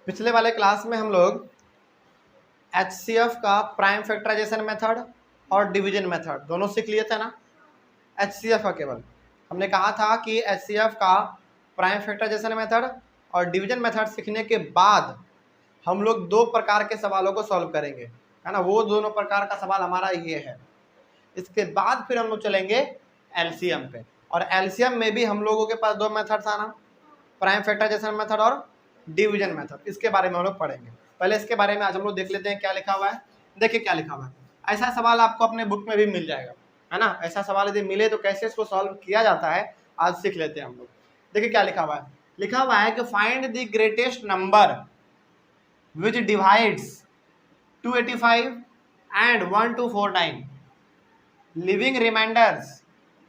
पिछले वाले क्लास में हम लोग HCF का प्राइम फैक्टराइजेशन मेथड और डिवीजन मेथड दोनों सीख लिए थे ना। HCF का केवल हमने कहा था कि HCF का प्राइम फैक्टराइजेशन मेथड और डिवीजन मेथड सीखने के बाद हम लोग दो प्रकार के सवालों को सॉल्व करेंगे, है ना। वो दोनों प्रकार का सवाल हमारा ये है। इसके बाद फिर हम लोग चलेंगे एलसीएम पे, और एलसीएम में भी हम लोगों के पास दो मेथड्स आना, प्राइम फैक्टराइजेशन मेथड और डिवीजन मेथड। इसके बारे में हम लोग पढ़ेंगे। पहले इसके बारे में आज हम लोग देख लेते हैं क्या लिखा हुआ है। देखिए क्या लिखा हुआ है। ऐसा सवाल आपको अपने बुक में भी मिल जाएगा, है ना। ऐसा सवाल यदि मिले तो कैसे इसको सॉल्व किया जाता है आज सीख लेते हैं हम लोग। देखिए क्या लिखा हुआ है। लिखा हुआ है कि find the greatest number which divides 285 and 1249 leaving remainders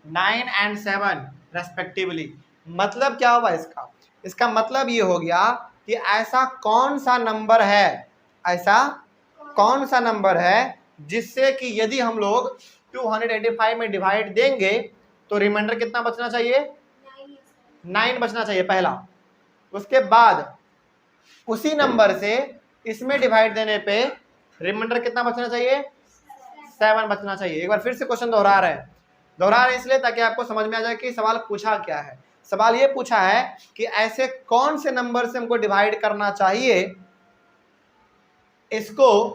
9 and 7 respectively. मतलब क्या हुआ इसका? इसका मतलब ये हो गया कि ऐसा कौन सा नंबर है, ऐसा कौन सा नंबर है जिससे कि यदि हम लोग 285 में डिवाइड देंगे तो रिमाइंडर कितना बचना चाहिए? 9 बचना चाहिए पहला। उसके बाद उसी नंबर से इसमें डिवाइड देने पे रिमाइंडर कितना बचना चाहिए? 7 बचना चाहिए। एक बार फिर से क्वेश्चन दोहरा रहे हैं इसलिए ताकि आपको समझ में आ जाए कि सवाल पूछा क्या है। सवाल ये पूछा है कि ऐसे कौन से नंबर से हमको डिवाइड करना चाहिए इसको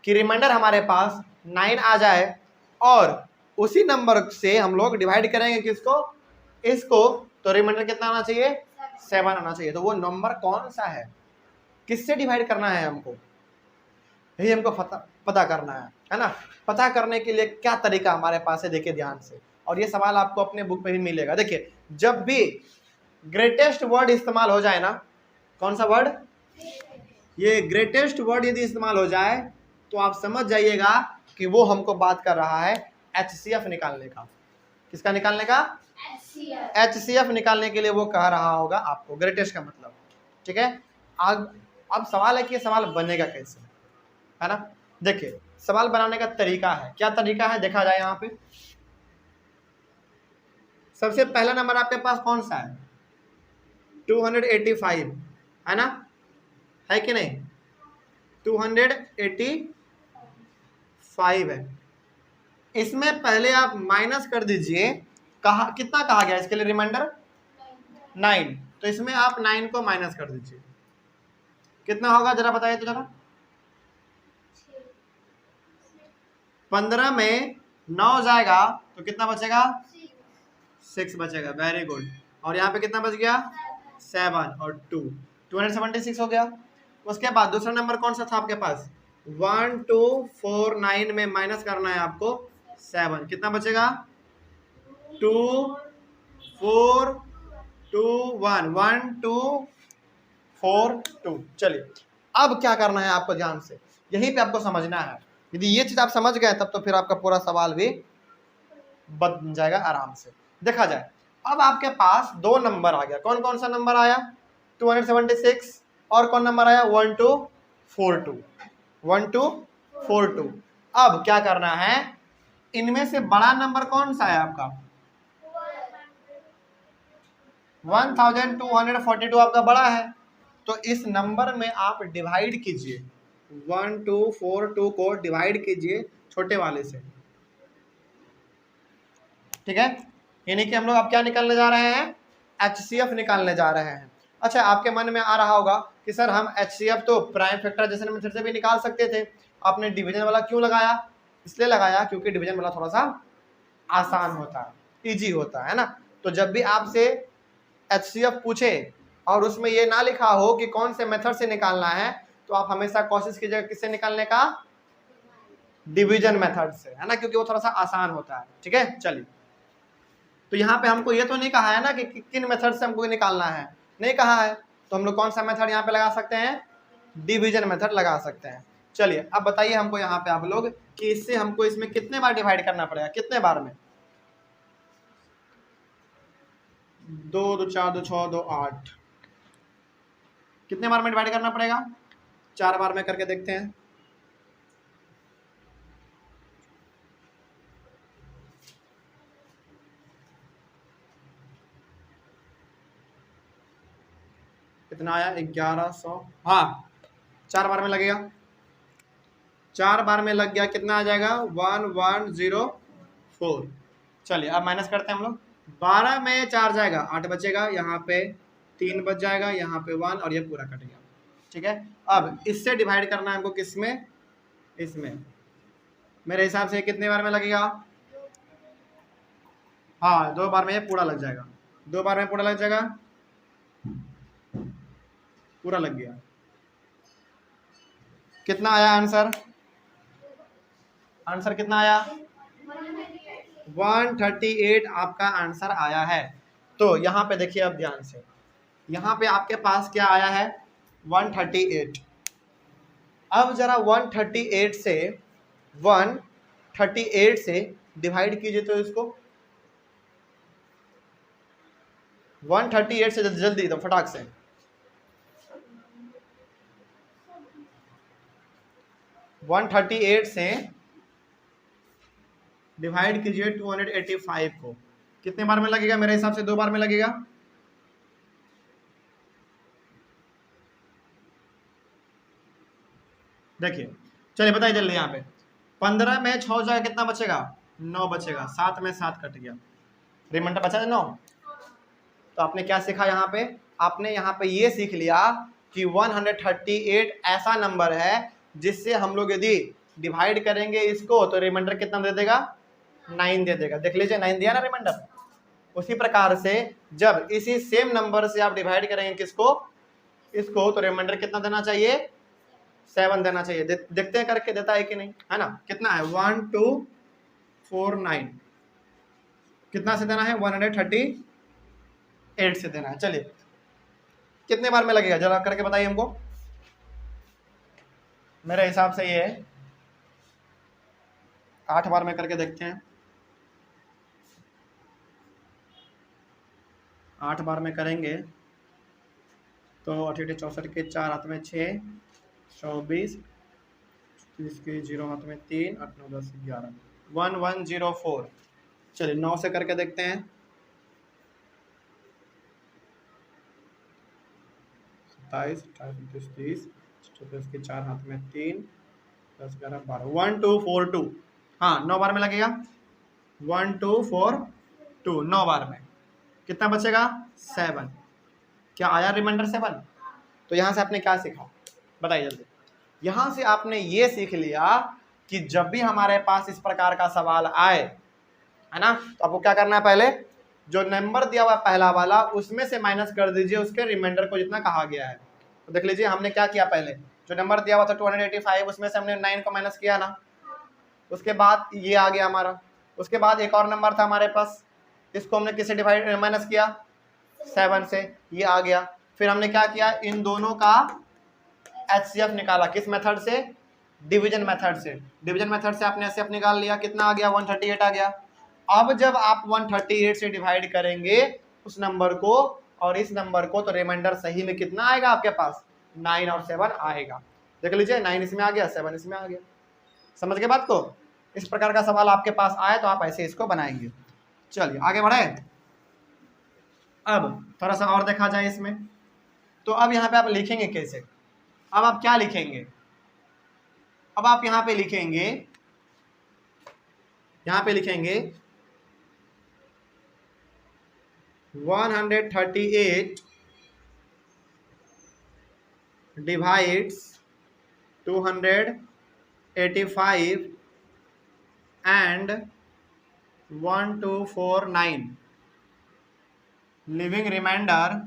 कि रिमाइंडर हमारे पास 9 आ जाए, और उसी नंबर से हम लोग डिवाइड करेंगे किसको? इसको, तो रिमाइंडर कितना आना चाहिए? 7 आना चाहिए। तो वो नंबर कौन सा है, किससे डिवाइड करना है हमको, यही हमको पता करना है ना। पता करने के लिए क्या तरीका हमारे पास है, देखिए ध्यान से। और ये सवाल आपको अपने बुक में भी मिलेगा। देखिए जब भी ग्रेटेस्ट वर्ड इस्तेमाल हो जाए ना, कौन सा वर्ड? ये ग्रेटेस्ट वर्ड यदि इस्तेमाल हो जाए तो आप समझ जाइएगा कि वो हमको बात कर रहा है HCF निकालने का। किसका निकालने का? HCF निकालने के लिए वो कह रहा होगा आपको ग्रेटेस्ट का मतलब, ठीक है। अब सवाल है कि ये सवाल बनेगा कैसे, है ना। देखिए सवाल बनाने का तरीका है, क्या तरीका है देखा जाए। यहाँ पे सबसे पहला नंबर आपके पास कौन सा है? 285, है ना, है कि नहीं? 285 है। इसमें पहले आप माइनस कर दीजिए, कहा कितना कहा गया इसके लिए रिमाइंडर? 9। तो इसमें आप 9 को माइनस कर दीजिए, कितना होगा जरा बताइए तो जरा। 15 में 9 जाएगा तो कितना बचेगा? 6 बचेगा। Very good. और यहाँ पे कितना बच गया? 7 और 2, 276 हो गया। उसके बाद दूसरा नंबर कौन सा था आपके पास? 1249 में माइनस करना है आपको 7, कितना बचेगा? 2 4 2 1 1 2 4 2। चलिए अब क्या करना है आपको, ध्यान से यहीं पे आपको समझना है। यदि ये चीज आप समझ गए तब तो फिर आपका पूरा सवाल भी बन जाएगा आराम से। देखा जाए अब आपके पास दो नंबर आ गया। कौन कौन सा नंबर आया? 276। और कौन नंबर आया? 1242, 1242। अब क्या करना है, इनमें से बड़ा नंबर कौन सा है आपका? 1242 आपका बड़ा है, तो इस नंबर में आप डिवाइड कीजिए, 1242 को डिवाइड कीजिए छोटे वाले से, ठीक है। यानी कि हम लोग अब क्या निकालने जा रहे हैं? HCF निकालने जा रहे हैं। अच्छा आपके मन में आ रहा होगा कि सर हम HCF तो प्राइम फैक्टराइजेशन मेथड से भी निकाल सकते थे, आपने डिवीजन वाला क्यों लगाया? इसलिए लगाया क्योंकि डिवीजन वाला थोड़ा सा आसान होता है, इजी होता है ना। तो जब भी आपसे HCF पूछे और उसमें ये ना लिखा हो कि कौन से मेथड से निकालना है, तो आप हमेशा कोशिश कीजिएगा किससे निकालने का? डिवीजन मेथड से, है ना, क्योंकि वो थोड़ा सा आसान होता है, ठीक है। चलिए तो यहाँ पे हमको ये तो नहीं कहा है ना कि किन मेथड से हमको निकालना है, नहीं कहा है। तो हम लोग कौन सा मेथड यहाँ पे लगा सकते हैं? डिवीजन मेथड लगा सकते हैं। चलिए अब बताइए हमको यहाँ पे आप लोग कि इससे हमको इसमें कितने बार डिवाइड करना पड़ेगा, कितने बार में? 2 2 4 2 6 2 8, कितने बार में डिवाइड करना पड़ेगा? 4 बार में करके देखते हैं। कितना आया 1100, हाँ 4 बार में लगेगा, 4 बार में लग गया, कितना आ जाएगा 1104। चलिए अब माइनस करते हैं हम लोग, 12 में 4 जाएगा 8 बचेगा, यहाँ पे 3 बच जाएगा, यहाँ पे 1 और ये पूरा कट गया। ठीक है, अब इससे डिवाइड करना है हमको, किसमें, इसमें। मेरे हिसाब से कितने बार में लगेगा, हाँ 2 बार में ये पूरा लग जाएगा, 2 बार में पूरा लग जाएगा, पूरा लग गया। कितना आया आंसर, आंसर कितना आया 138 आपका आंसर आया है। तो यहाँ पे देखिए अब ध्यान से, यहाँ पे आपके पास क्या आया है 138। अब जरा 138 से डिवाइड कीजिए, तो इसको 138 से जल्दी एकदम फटाक से, 138 से डिवाइड कीजिए 285 को, कितने बार में लगेगा, मेरे हिसाब से 2 बार में लगेगा। देखिए चलिए बताइए जल्दी, यहाँ पे 15 में 6 जाएगा, कितना बचेगा 9 बचेगा, 7 में 7 कट गया, रिमाइंडर बचा 9। तो आपने क्या सीखा यहाँ पे, आपने यहाँ पे ये सीख लिया कि 138 ऐसा नंबर है जिससे हम लोग यदि डिवाइड करेंगे इसको तो रिमाइंडर कितना दे देगा 9 दे देगा। देख लीजिए 9 दिया ना रिमाइंडर। उसी प्रकार से जब इसी सेम नंबर से आप डिवाइड करेंगे किसको, इसको, तो रिमाइंडर कितना देना चाहिए 7 देना चाहिए। देखते हैं करके देता है कि नहीं, है ना। कितना है 1249, कितना से देना है 138 से देना है। चलिए कितने बार में लगेगा जरा करके बताइए हमको। मेरे हिसाब से ये 8 बार में करके देखते हैं, 8 बार में करेंगे तो 88 64 के 4 हाथ में 6, 24 30 के 0 हाथ में 3, 8 9 10 11, 1104। चलिए 9 से करके देखते हैं, 27 28 30 34 के 4 हाथ में 3 10 11 12, 1242। हाँ 9 बार में लगेगा 1242, 9 बार में कितना बचेगा 7। क्या आया रिमाइंडर 7। तो यहाँ से आपने क्या सीखा बताइए जल्दी। यहाँ से आपने ये सीख लिया कि जब भी हमारे पास इस प्रकार का सवाल आए, है ना, तो आपको क्या करना है, पहले जो नंबर दिया हुआ पहला वाला उसमें से माइनस कर दीजिए उसके रिमाइंडर को जितना कहा गया है। तो देख लीजिए हमने क्या किया, पहले जो नंबर दिया हुआ था 285 उसमें से हमने 9 को माइनस किया ना, उसके बाद ये आ गया हमारा। उसके बाद एक और नंबर था हमारे पास, इसको हमने किससे डिवाइड माइनस किया 7 से, ये आ गया। फिर हमने क्या किया, इन दोनों का HCF निकाला, किस मेथड से, डिवीजन मेथड से। डिवीजन मेथड से आपने HCF निकाल लिया, कितना आ गया 138 आ गया। अब जब आप 138 से डिवाइड करेंगे उस नंबर को और इस नंबर को, तो रिमाइंडर सही में कितना आएगा आपके पास 9 और 7 आएगा। देख लीजिए 9 इसमें आ गया, 7 इसमें आ गया। समझ गए बात को। इस प्रकार का सवाल आपके पास आए तो आप ऐसे इसको बनाएंगे। चलिए आगे बढ़े। अब थोड़ा सा और देखा जाए इसमें, तो अब यहाँ पे आप लिखेंगे कैसे। अब आप क्या लिखेंगे, अब आप यहाँ पे लिखेंगे 138 divides 285 and 1249, living remainders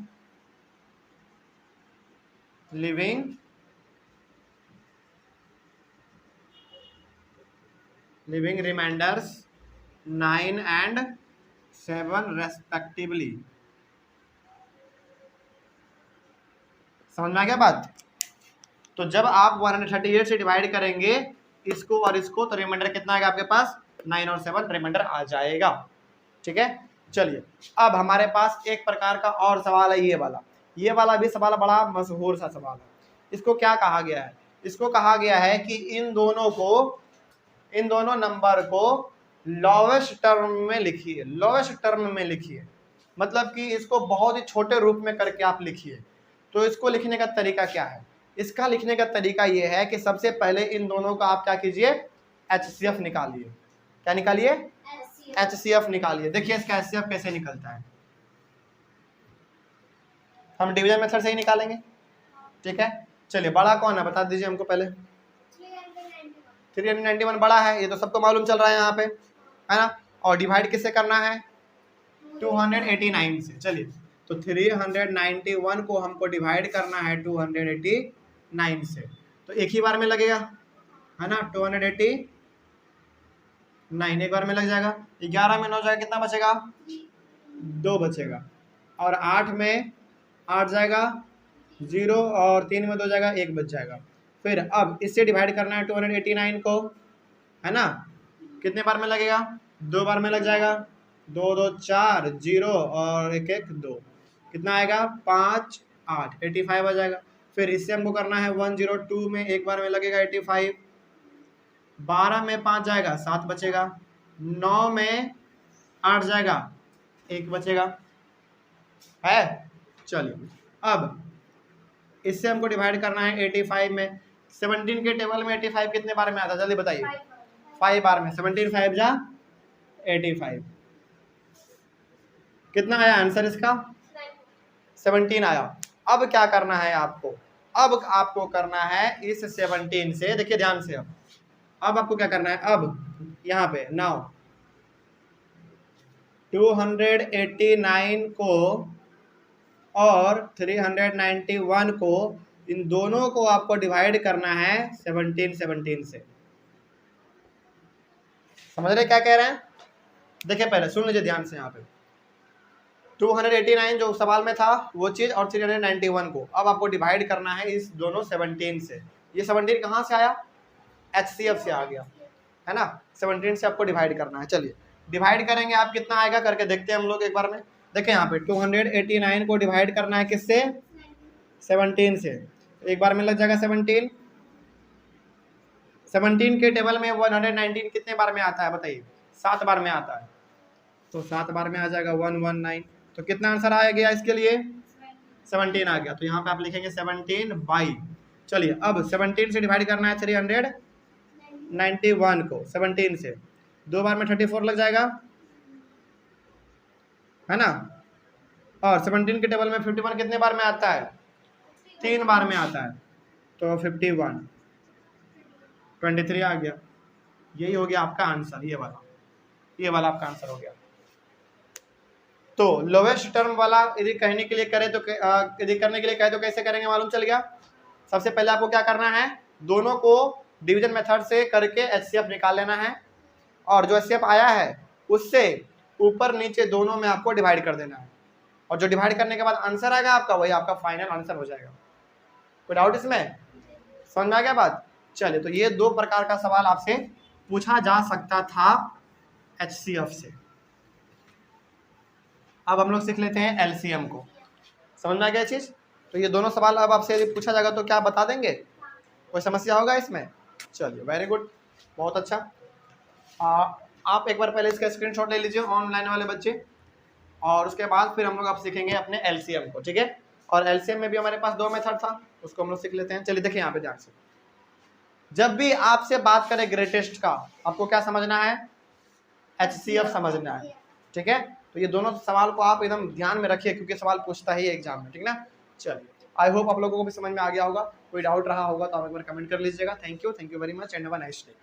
9 and 7 respectively. समझ में आ गया बात। तो जब आप 138 से डिवाइड करेंगे इसको और इसको, तो रिमाइंडर कितना आएगा आपके पास 9 और 7 रिमाइंडर आ जाएगा। ठीक है, चलिए अब हमारे पास एक प्रकार का और सवाल है, ये वाला भी सवाल बड़ा मशहूर सा सवाल है। इसको क्या कहा गया है, इसको कहा गया है कि इन दोनों नंबर को लोवेस्ट टर्म में लिखिए। लोवेस्ट टर्म में लिखिए मतलब कि इसको बहुत ही छोटे रूप में करके आप लिखिए। तो इसको लिखने का तरीका क्या है? इसका लिखने का तरीका ये है कि सबसे पहले इन दोनों का आप क्या कीजिए, HCF निकालिए। क्या निकालिए? HCF निकालिए। देखिए इसका HCF कैसे निकलता है, हम डिवीजन मेथड से ही निकालेंगे, ठीक है। चलिए बड़ा कौन है बता दीजिए हमको पहले। 391 बड़ा है, ये तो सबको मालूम चल रहा है यहाँ पे, है ना। और डिवाइड किससे करना है? 289 से। चलिए तो 391 को हमको डिवाइड करना है 289 से, तो एक ही बार में लगेगा, है ना। 289 एक बार में लग जाएगा। 11 में 9 जाएगा, कितना बचेगा? 2 बचेगा। और 8 में 8 जाएगा 0, और 3 में 2 जाएगा, 1 बच जाएगा। फिर अब इससे डिवाइड करना है 289 को, है ना। कितने बार में लगेगा? 2 बार में लग जाएगा। 2 2 4 0 और 1 1 2, कितना आएगा? 5 8, 85 आ जाएगा। फिर इससे हमको करना है 102 में एक बार में लगेगा 85। 12 में 5 जाएगा, 7 बचेगा। 9 में 8 जाएगा, 1 बचेगा, है। चलिए अब इससे हमको डिवाइड करना है 85 में। 17 के टेबल में 85 कितने बार में आता है, जल्दी बताइए। 5 बार में। 17 5 जा 85, कितना आया आंसर इसका? 17 आया। अब क्या करना है आपको? अब आपको करना है इस 17 से, देखिए ध्यान से, अब आपको क्या करना है? अब यहाँ पे नाउ 289 को और 391 को, इन दोनों को आपको डिवाइड करना है 17 से। समझ रहे क्या कह रहे हैं? देखिए पहले सुन लीजिए ध्यान से, यहाँ पे 289 जो सवाल में था वो चीज, और 391 को अब आपको डिवाइड करना है इस दोनों 17 से। ये 17 कहाँ से आया? HCF से आ गया, है ना। 17 से आपको डिवाइड करना है। चलिए डिवाइड करेंगे आप, कितना आएगा करके देखते हैं हम लोग एक बार में। देखिए यहाँ पे 289 को डिवाइड करना है किससे? 17 से। एक बार में लग जाएगा 17। 17 के टेबल में 119 कितने बार में आता है बताइए? 7 बार में आता है, तो 7 बार में आ जाएगा 119। तो कितना आंसर आ गया इसके लिए? 17 आ गया। तो यहाँ पे आप लिखेंगे 17 बाई, चलिए अब 17 से डिवाइड करना है 391 को। 17 से 2 बार में 34 लग जाएगा, है ना। और 17 के टेबल में 51 कितने बार में आता है? 3 बार में आता है, तो 51 23 आ गया। यही हो गया आपका आंसर, ये वाला आपका आंसर हो गया। तो लोवेस्ट टर्म वाला यदि कहने के लिए करें तो यदि करने के लिए कहे तो कैसे करेंगे मालूम चल गया। सबसे पहले आपको क्या करना है? दोनों को डिवीजन मेथड से करके HCF निकाल लेना है, और जो HCF आया है उससे ऊपर नीचे दोनों में आपको डिवाइड कर देना है, और जो डिवाइड करने के बाद आंसर आएगा आपका, वही आपका फाइनल आंसर हो जाएगा। कोई डाउट इसमें? समझ में आ गया बात? चलिए तो ये 2 प्रकार का सवाल आपसे पूछा जा सकता था HCF से। अब हम लोग सीख लेते हैं LCM को। समझ में आ गया चीज? तो ये दोनों सवाल अब आपसे यदि पूछा जाएगा तो क्या बता देंगे? कोई समस्या होगा इसमें? चलिए वेरी गुड, बहुत अच्छा। आप एक बार पहले इसका स्क्रीनशॉट ले लीजिए ऑनलाइन वाले बच्चे, और उसके बाद फिर हम लोग आप सीखेंगे अपने LCM को, ठीक है। और LCM में भी हमारे पास 2 मेथड था, उसको हम लोग सीख लेते हैं। चलिए देखिए यहाँ पे ध्यान से, जब भी आपसे बात करें ग्रेटेस्ट का, आपको क्या समझना है? HCF समझना है, ठीक है। तो ये दोनों सवाल को आप एकदम ध्यान में रखिए, क्योंकि सवाल पूछता ही एग्जाम में, ठीक ना। चलिए आई होप आप लोगों को भी समझ में आ गया होगा। कोई डाउट रहा होगा तो आप एक बार कमेंट कर लीजिएगा। Thank you very much and have a nice day.